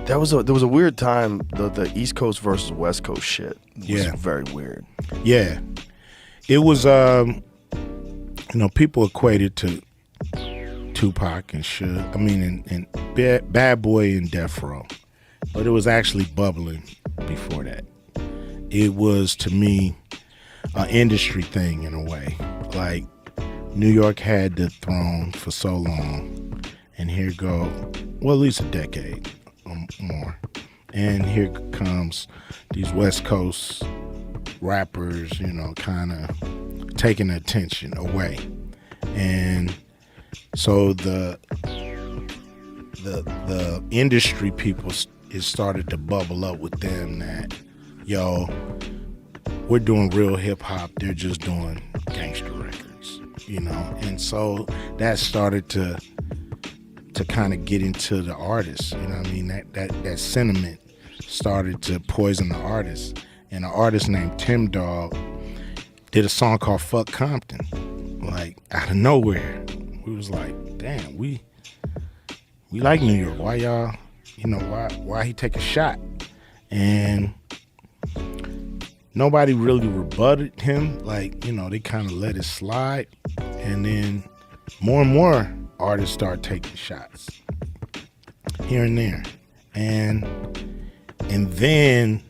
there was a weird time, the East Coast versus West Coast shit was very weird. Yeah. It was, people equated to Tupac and Suge. I mean, and Bad Boy and Death Row. But it was actually bubbling before that. It was, to me, an industry thing in a way. Like, New York had the throne for so long, and here go, well, at least a decade or more. And here comes these West Coast rappers, kind of taking attention away. And so the industry people, it started to bubble up with them that, we're doing real hip hop, they're just doing gangster records, and so that started to kind of get into the artists, that sentiment started to poison the artists. And an artist named Tim Dog did a song called Fuck Compton, like out of nowhere. We was like, damn, we like New York, why y'all, why he take a shot? And nobody really rebutted him. Like, they kind of let it slide. And then more and more artists start taking shots here and there. And then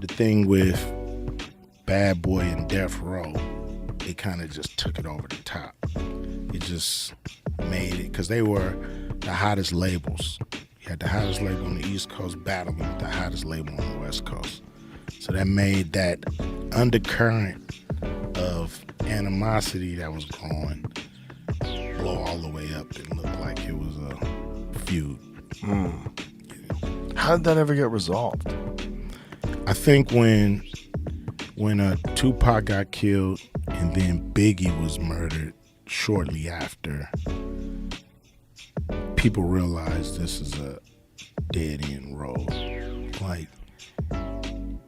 the thing with Bad Boy and Death Row, it kind of just took it over the top. It just made it, because they were the hottest labels. You had the hottest label on the East Coast battling with the hottest label on the West Coast. So that made that undercurrent of animosity that was going blow all the way up and look like it was a feud. How did that ever get resolved? I think when Tupac got killed and then Biggie was murdered shortly after, people realized this is a dead-end road. Like,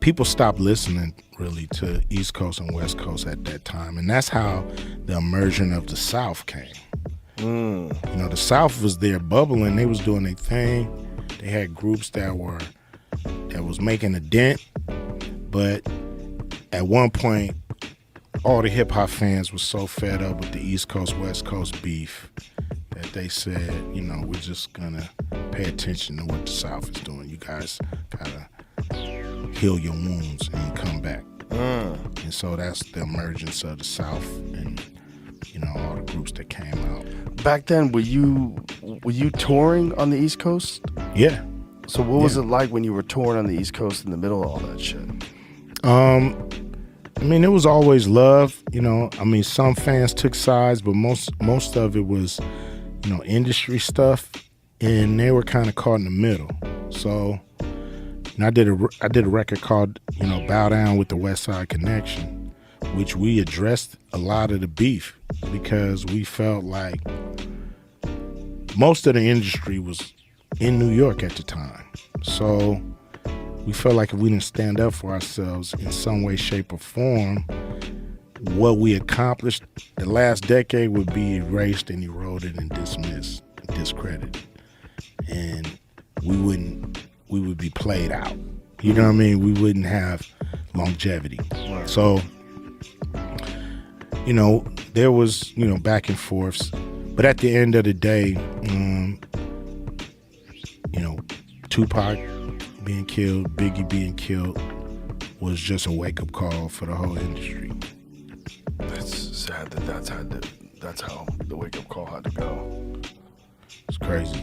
people stopped listening really to East Coast and West Coast at that time, and that's how the immersion of the South came. The South was there bubbling, they was doing their thing. They had groups that was making a dent, but at one point, all the hip hop fans were so fed up with the East Coast, West Coast beef that they said, we're just gonna pay attention to what the South is doing. You guys gotta heal your wounds and come back. And so that's the emergence of the South and, all the groups that came out. Back then, were you touring on the East Coast? Yeah. So what was it like when you were touring on the East Coast in the middle of all that shit? It was always love. Some fans took sides, but most of it was, industry stuff, and they were kind of caught in the middle. So, I did a record called, Bow Down with the West Side Connection, which we addressed a lot of the beef because we felt like most of the industry was in New York at the time. So we felt like if we didn't stand up for ourselves in some way, shape, or form, what we accomplished the last decade would be erased and eroded and dismissed and discredited. And we would be played out. You know what I mean? We wouldn't have longevity. Right. So, there was, back and forths. But at the end of the day, Tupac being killed, Biggie being killed was just a wake-up call for the whole industry. That's sad that's how the wake-up call had to go. It's crazy.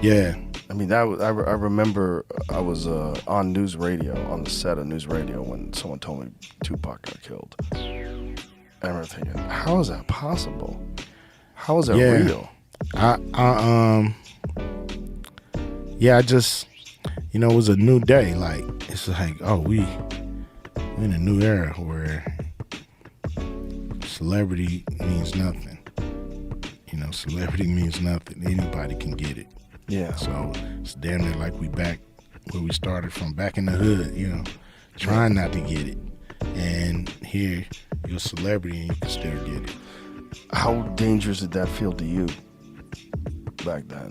Yeah. I remember I was on news radio, on the set of news radio when someone told me Tupac got killed. I remember thinking, how is that possible? How is that real? I just, it was a new day. Like, it's like, we're in a new era where celebrity means nothing. Celebrity means nothing. Anybody can get it. Yeah. So it's damn near like we back where we started from, back in the hood, trying not to get it. And here, you're a celebrity and you can still get it. How dangerous did that feel to you back then?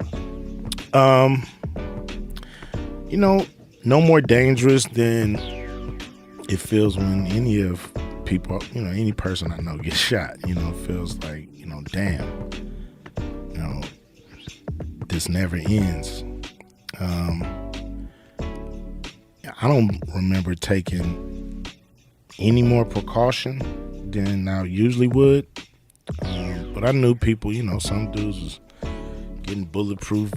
You know, no more dangerous than it feels when any of people, any person I know gets shot. It feels like, damn, this never ends. I don't remember taking any more precaution than I usually would. But I knew people, some dudes was getting bulletproof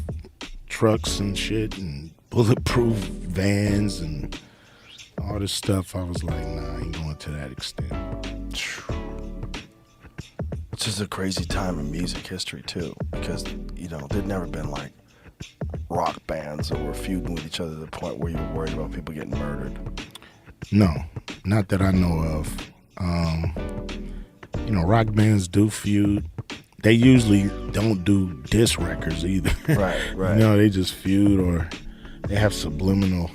trucks and shit and bulletproof vans and all this stuff. I was like, nah, I ain't going to that extent. It's just a crazy time in music history too, because there'd never been like rock bands that were feuding with each other to the point where you were worried about people getting murdered. No, not that I know of. Rock bands do feud. They usually don't do diss records either. Right. They just feud, or they have subliminal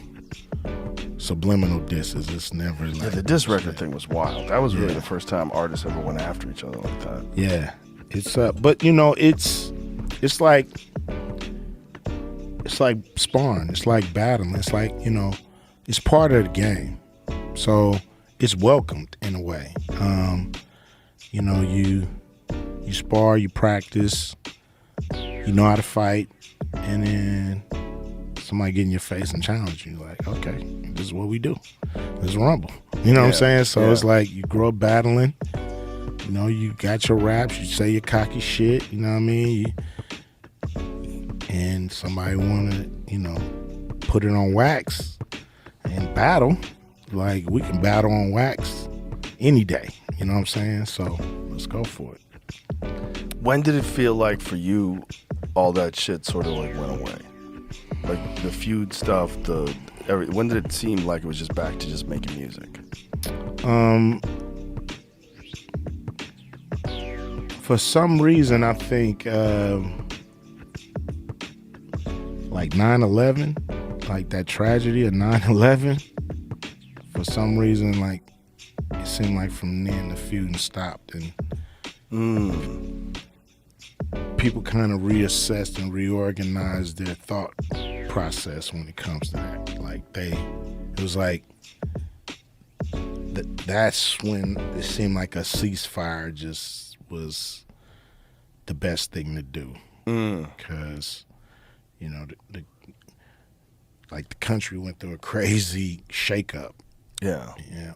disses. It's never like the diss record thing was wild. That was really the first time artists ever went after each other like that. Yeah, it's but it's like sparring. It's like battling. It's like it's part of the game. So it's welcomed in a way. You spar, you practice, you know how to fight, and then somebody get in your face and challenge you. Like, okay, this is what we do. This is rumble. You know what I'm saying? So it's like you grow up battling. You got your raps. You say your cocky shit. You know what I mean? And somebody want to, put it on wax and battle. Like, we can battle on wax any day. You know what I'm saying? So let's go for it. When did it feel like for you all that shit sort of like went away? Like the feud stuff, when did it seem like it was just back to just making music? For some reason, I think like 9/11, like that tragedy of 9/11, for some reason, like it seemed like from then the feuding stopped, and people kind of reassessed and reorganized their thought process when it comes to that. Like it was like that's when it seemed like a ceasefire just was the best thing to do, because the country went through a crazy shakeup. Yeah. Yeah.